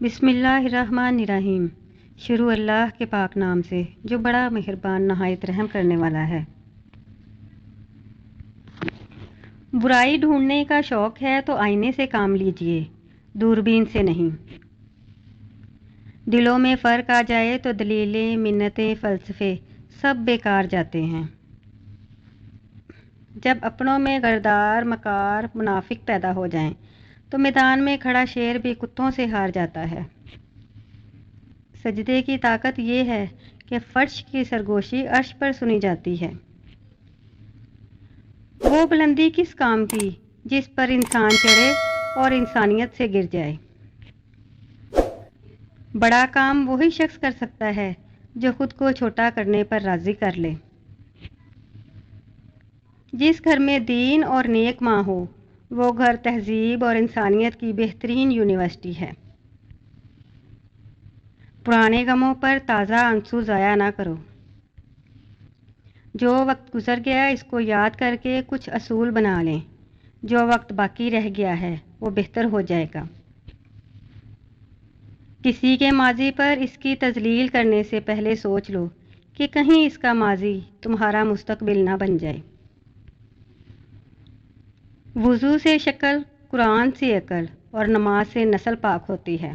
بسم اللہ الرحمن الرحیم۔ شروع اللہ کے پاک نام سے جو بڑا مہربان نہایت رحم کرنے والا ہے۔ برائی ڈھونڈنے کا شوق ہے تو آئینے سے کام لیجئے، دوربین سے نہیں۔ دلوں میں فرق آ جائے تو دلیلیں، منتیں، فلسفے سب بیکار جاتے ہیں۔ جب اپنوں میں غدار، مکار، منافق پیدا ہو جائیں تو میدان میں کھڑا شیر بھی کتوں سے ہار جاتا ہے۔ سجدے کی طاقت یہ ہے کہ فرش کی سرگوشی عرش پر سنی جاتی ہے۔ وہ بلندی کس کام کی جس پر انسان چڑھے اور انسانیت سے گر جائے۔ بڑا کام وہی شخص کر سکتا ہے جو خود کو چھوٹا کرنے پر راضی کر لے۔ جس گھر میں دین اور نیک ماں ہو وہ گھر تہذیب اور انسانیت کی بہترین یونیورسٹی ہے۔ پرانے غموں پر تازہ آنسو ضائع نہ کرو۔ جو وقت گزر گیا اس کو یاد کر کے کچھ اصول بنا لیں۔ جو وقت باقی رہ گیا ہے وہ بہتر ہو جائے گا۔ کسی کے ماضی پر اس کی تذلیل کرنے سے پہلے سوچ لو کہ کہیں اس کا ماضی تمہارا مستقبل نہ بن جائے۔ وضو سے شکل، قرآن سے عقل اور نماز سے نسل پاک ہوتی ہے۔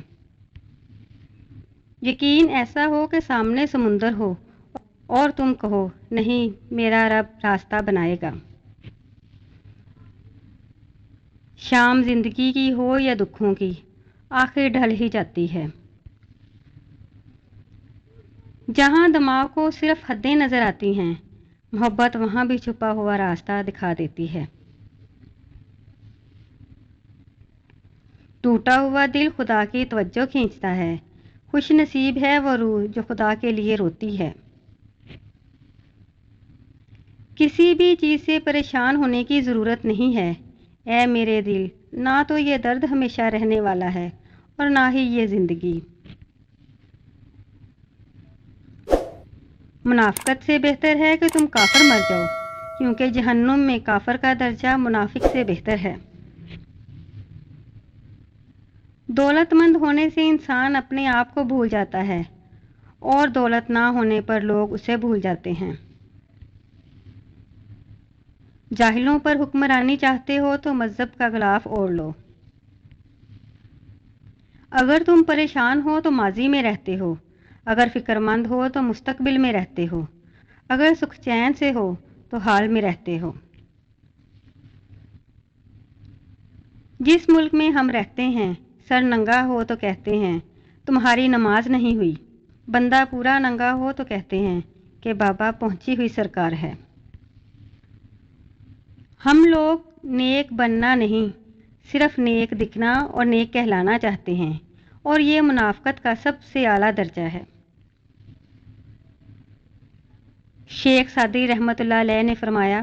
یقین ایسا ہو کہ سامنے سمندر ہو اور تم کہو نہیں میرا رب راستہ بنائے گا۔ شام زندگی کی ہو یا دکھوں کی آخر ڈھل ہی جاتی ہے۔ جہاں دماغ کو صرف حدیں نظر آتی ہیں محبت وہاں بھی چھپا ہوا راستہ دکھا دیتی ہے۔ ٹوٹا ہوا دل خدا کی توجہ کھینچتا ہے۔ خوش نصیب ہے وہ روح جو خدا کے لیے روتی ہے۔ کسی بھی چیز سے پریشان ہونے کی ضرورت نہیں ہے اے میرے دل، نہ تو یہ درد ہمیشہ رہنے والا ہے اور نہ ہی یہ زندگی۔ منافقت سے بہتر ہے کہ تم کافر مر جاؤ، کیونکہ جہنم میں کافر کا درجہ منافق سے بہتر ہے۔ دولت مند ہونے سے انسان اپنے آپ کو بھول جاتا ہے اور دولت نہ ہونے پر لوگ اسے بھول جاتے ہیں۔ جاہلوں پر حکمرانی چاہتے ہو تو مذہب کا غلاف اوڑھ لو۔ اگر تم پریشان ہو تو ماضی میں رہتے ہو، اگر فکر مند ہو تو مستقبل میں رہتے ہو، اگر سکھ چین سے ہو تو حال میں رہتے ہو۔ جس ملک میں ہم رہتے ہیں سر ننگا ہو تو کہتے ہیں تمہاری نماز نہیں ہوئی، بندہ پورا ننگا ہو تو کہتے ہیں کہ بابا پہنچی ہوئی سرکار ہے۔ ہم لوگ نیک بننا نہیں صرف نیک دکھنا اور نیک کہلانا چاہتے ہیں، اور یہ منافقت کا سب سے اعلیٰ درجہ ہے۔ شیخ سعدی رحمۃ اللہ علیہ نے فرمایا،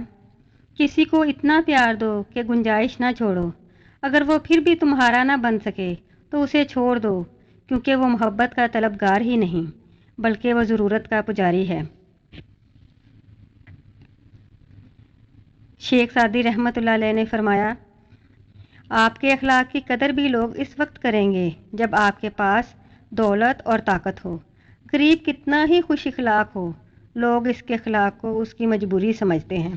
کسی کو اتنا پیار دو کہ گنجائش نہ چھوڑو، اگر وہ پھر بھی تمہارا نہ بن سکے تو اسے چھوڑ دو، کیونکہ وہ محبت کا طلبگار ہی نہیں بلکہ وہ ضرورت کا پجاری ہے۔ شیخ سعدی رحمۃ اللہ علیہ نے فرمایا، آپ کے اخلاق کی قدر بھی لوگ اس وقت کریں گے جب آپ کے پاس دولت اور طاقت ہو۔ غریب کتنا ہی خوش اخلاق ہو، لوگ اس کے اخلاق کو اس کی مجبوری سمجھتے ہیں۔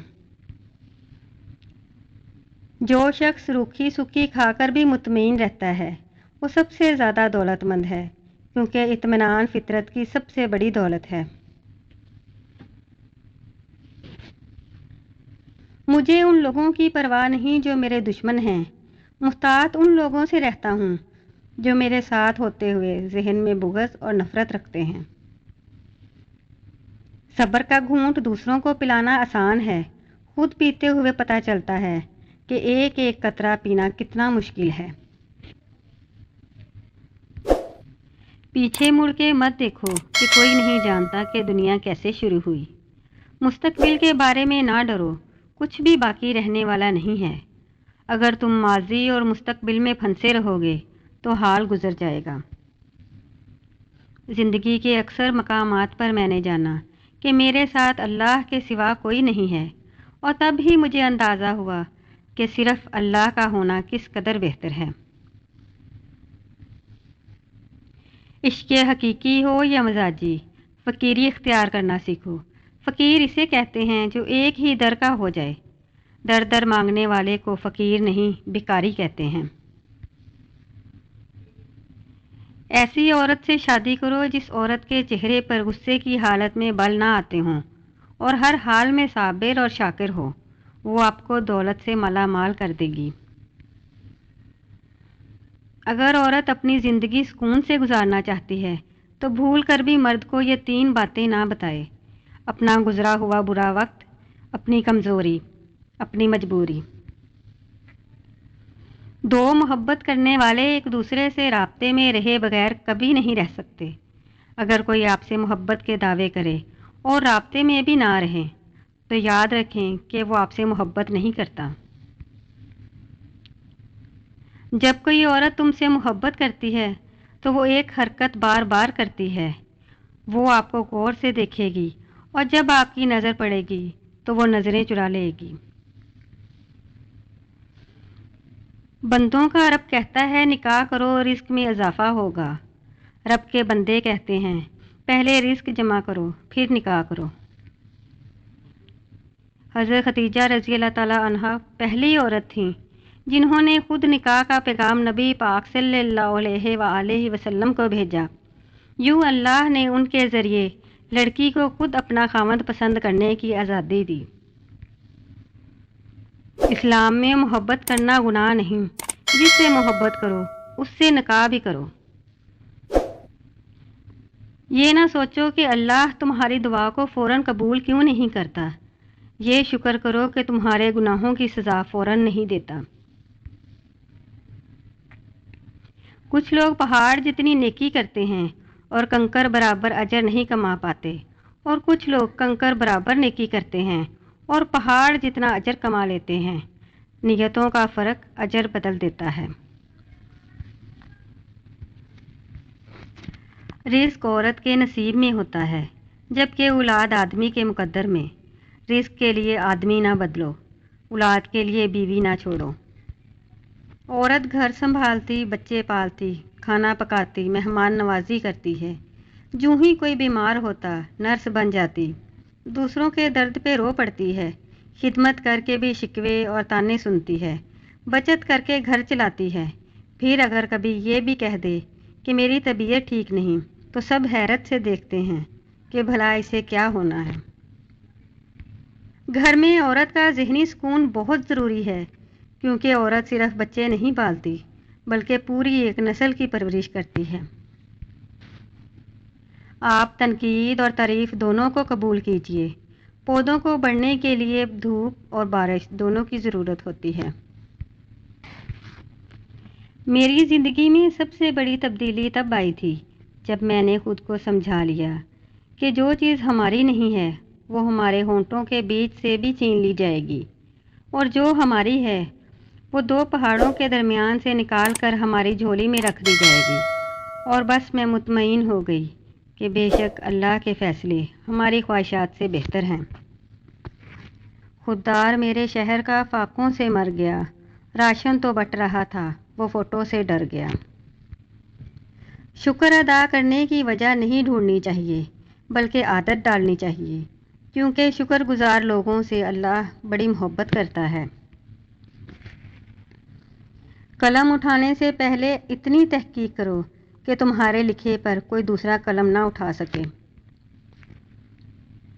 جو شخص روکھی سکی کھا کر بھی مطمئن رہتا ہے وہ سب سے زیادہ دولت مند ہے، کیونکہ اطمینان فطرت کی سب سے بڑی دولت ہے۔ مجھے ان لوگوں کی پرواہ نہیں جو میرے دشمن ہیں، محتاط ان لوگوں سے رہتا ہوں جو میرے ساتھ ہوتے ہوئے ذہن میں بغض اور نفرت رکھتے ہیں۔ صبر کا گھونٹ دوسروں کو پلانا آسان ہے، خود پیتے ہوئے پتہ چلتا ہے کہ ایک ایک قطرہ پینا کتنا مشکل ہے۔ پیچھے مڑ کے مت دیکھو کہ کوئی نہیں جانتا کہ دنیا کیسے شروع ہوئی۔ مستقبل کے بارے میں نہ ڈرو، کچھ بھی باقی رہنے والا نہیں ہے۔ اگر تم ماضی اور مستقبل میں پھنسے رہو گے تو حال گزر جائے گا۔ زندگی کے اکثر مقامات پر میں نے جانا کہ میرے ساتھ اللہ کے سوا کوئی نہیں ہے، اور تب ہی مجھے اندازہ ہوا کہ صرف اللہ کا ہونا کس قدر بہتر ہے۔ عشق حقیقی ہو یا مزاجی، فقیری اختیار کرنا سیکھو۔ فقیر اسے کہتے ہیں جو ایک ہی در کا ہو جائے۔ در در مانگنے والے کو فقیر نہیں بھکاری کہتے ہیں۔ ایسی عورت سے شادی کرو جس عورت کے چہرے پر غصے کی حالت میں بل نہ آتے ہوں اور ہر حال میں صابر اور شاکر ہو، وہ آپ کو دولت سے مالا مال کر دے گی۔ اگر عورت اپنی زندگی سکون سے گزارنا چاہتی ہے تو بھول کر بھی مرد کو یہ 3 باتیں نہ بتائے: اپنا گزرا ہوا برا وقت، اپنی کمزوری، اپنی مجبوری۔ 2 محبت کرنے والے ایک دوسرے سے رابطے میں رہے بغیر کبھی نہیں رہ سکتے۔ اگر کوئی آپ سے محبت کے دعوے کرے اور رابطے میں بھی نہ رہے تو یاد رکھیں کہ وہ آپ سے محبت نہیں کرتا۔ جب کوئی عورت تم سے محبت کرتی ہے تو وہ ایک حرکت بار بار کرتی ہے۔ وہ آپ کو غور سے دیکھے گی اور جب آپ کی نظر پڑے گی تو وہ نظریں چرا لے گی۔ بندوں کا رب کہتا ہے نکاح کرو، رزق میں اضافہ ہوگا۔ رب کے بندے کہتے ہیں پہلے رزق جمع کرو پھر نکاح کرو۔ حضرت خدیجہ رضی اللہ تعالیٰ عنہا پہلی عورت تھیں جنہوں نے خود نکاح کا پیغام نبی پاک صلی اللہ علیہ وآلہ وسلم کو بھیجا۔ یوں اللہ نے ان کے ذریعے لڑکی کو خود اپنا خاوند پسند کرنے کی آزادی دی۔ اسلام میں محبت کرنا گناہ نہیں، جس سے محبت کرو اس سے نکاح بھی کرو۔ یہ نہ سوچو کہ اللہ تمہاری دعا کو فوراً قبول کیوں نہیں کرتا، یہ شکر کرو کہ تمہارے گناہوں کی سزا فوراً نہیں دیتا۔ کچھ لوگ پہاڑ جتنی نیکی کرتے ہیں اور کنکر برابر اجر نہیں کما پاتے، اور کچھ لوگ کنکر برابر نیکی کرتے ہیں اور پہاڑ جتنا اجر کما لیتے ہیں۔ نیتوں کا فرق اجر بدل دیتا ہے۔ رزق عورت کے نصیب میں ہوتا ہے جبکہ اولاد آدمی کے مقدر میں۔ رزق کے لیے آدمی نہ بدلو، اولاد کے لیے بیوی نہ چھوڑو۔ عورت گھر سنبھالتی، بچے پالتی، کھانا پکاتی، مہمان نوازی کرتی ہے۔ جوں ہی کوئی بیمار ہوتا نرس بن جاتی، دوسروں کے درد پہ رو پڑتی ہے، خدمت کر کے بھی شکوے اور طعنے سنتی ہے، بچت کر کے گھر چلاتی ہے۔ پھر اگر کبھی یہ بھی کہہ دے کہ میری طبیعت ٹھیک نہیں تو سب حیرت سے دیکھتے ہیں کہ بھلا اسے کیا ہونا ہے۔ گھر میں عورت کا ذہنی سکون بہت ضروری ہے، کیونکہ عورت صرف بچے نہیں پالتی بلکہ پوری ایک نسل کی پرورش کرتی ہے۔ آپ تنقید اور تعریف دونوں کو قبول کیجیے۔ پودوں کو بڑھنے کے لیے دھوپ اور بارش دونوں کی ضرورت ہوتی ہے۔ میری زندگی میں سب سے بڑی تبدیلی تب آئی تھی جب میں نے خود کو سمجھا لیا کہ جو چیز ہماری نہیں ہے وہ ہمارے ہونٹوں کے بیچ سے بھی چھین لی جائے گی، اور جو ہماری ہے وہ 2 پہاڑوں کے درمیان سے نکال کر ہماری جھولی میں رکھ دی جائے گی۔ اور بس میں مطمئن ہو گئی کہ بے شک اللہ کے فیصلے ہماری خواہشات سے بہتر ہیں۔ خوددار میرے شہر کا فاقوں سے مر گیا، راشن تو بٹ رہا تھا وہ فوٹو سے ڈر گیا۔ شکر ادا کرنے کی وجہ نہیں ڈھونڈنی چاہیے بلکہ عادت ڈالنی چاہیے، کیونکہ شکر گزار لوگوں سے اللہ بڑی محبت کرتا ہے۔ قلم اٹھانے سے پہلے اتنی تحقیق کرو کہ تمہارے لکھے پر کوئی دوسرا قلم نہ اٹھا سکے۔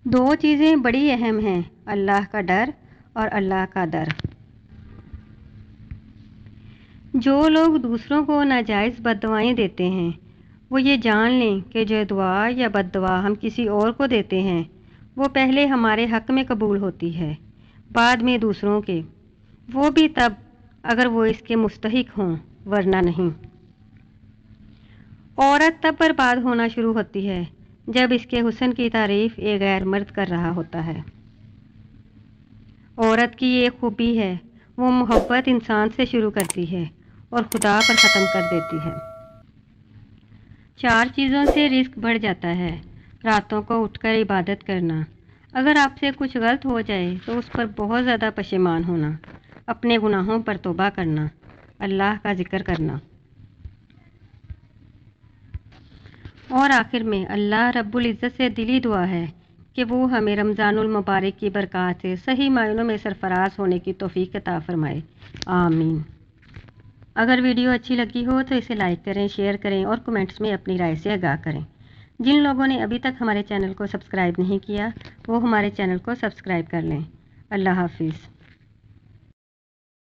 2 چیزیں بڑی اہم ہیں: اللہ کا ڈر اور اللہ کا در۔ جو لوگ دوسروں کو ناجائز بد دعائیں دیتے ہیں وہ یہ جان لیں کہ جو دعا یا بد دعا ہم کسی اور کو دیتے ہیں وہ پہلے ہمارے حق میں قبول ہوتی ہے، بعد میں دوسروں کے، وہ بھی تب اگر وہ اس کے مستحق ہوں، ورنہ نہیں۔ عورت تب برباد ہونا شروع ہوتی ہے جب اس کے حسن کی تعریف ایک غیر مرد کر رہا ہوتا ہے۔ عورت کی ایک خوبی ہے، وہ محبت انسان سے شروع کرتی ہے اور خدا پر ختم کر دیتی ہے۔ 4 چیزوں سے رزق بڑھ جاتا ہے: راتوں کو اٹھ کر عبادت کرنا، اگر آپ سے کچھ غلط ہو جائے تو اس پر بہت زیادہ پشیمان ہونا، اپنے گناہوں پر توبہ کرنا، اللہ کا ذکر کرنا۔ اور آخر میں اللہ رب العزت سے دلی دعا ہے کہ وہ ہمیں رمضان المبارک کی برکات سے صحیح معنوں میں سرفراز ہونے کی توفیق عطا فرمائے، آمین۔ اگر ویڈیو اچھی لگی ہو تو اسے لائک کریں، شیئر کریں اور کمنٹس میں اپنی رائے سے آگاہ کریں۔ جن لوگوں نے ابھی تک ہمارے چینل کو سبسکرائب نہیں کیا وہ ہمارے چینل کو سبسکرائب کر لیں۔ اللہ حافظ۔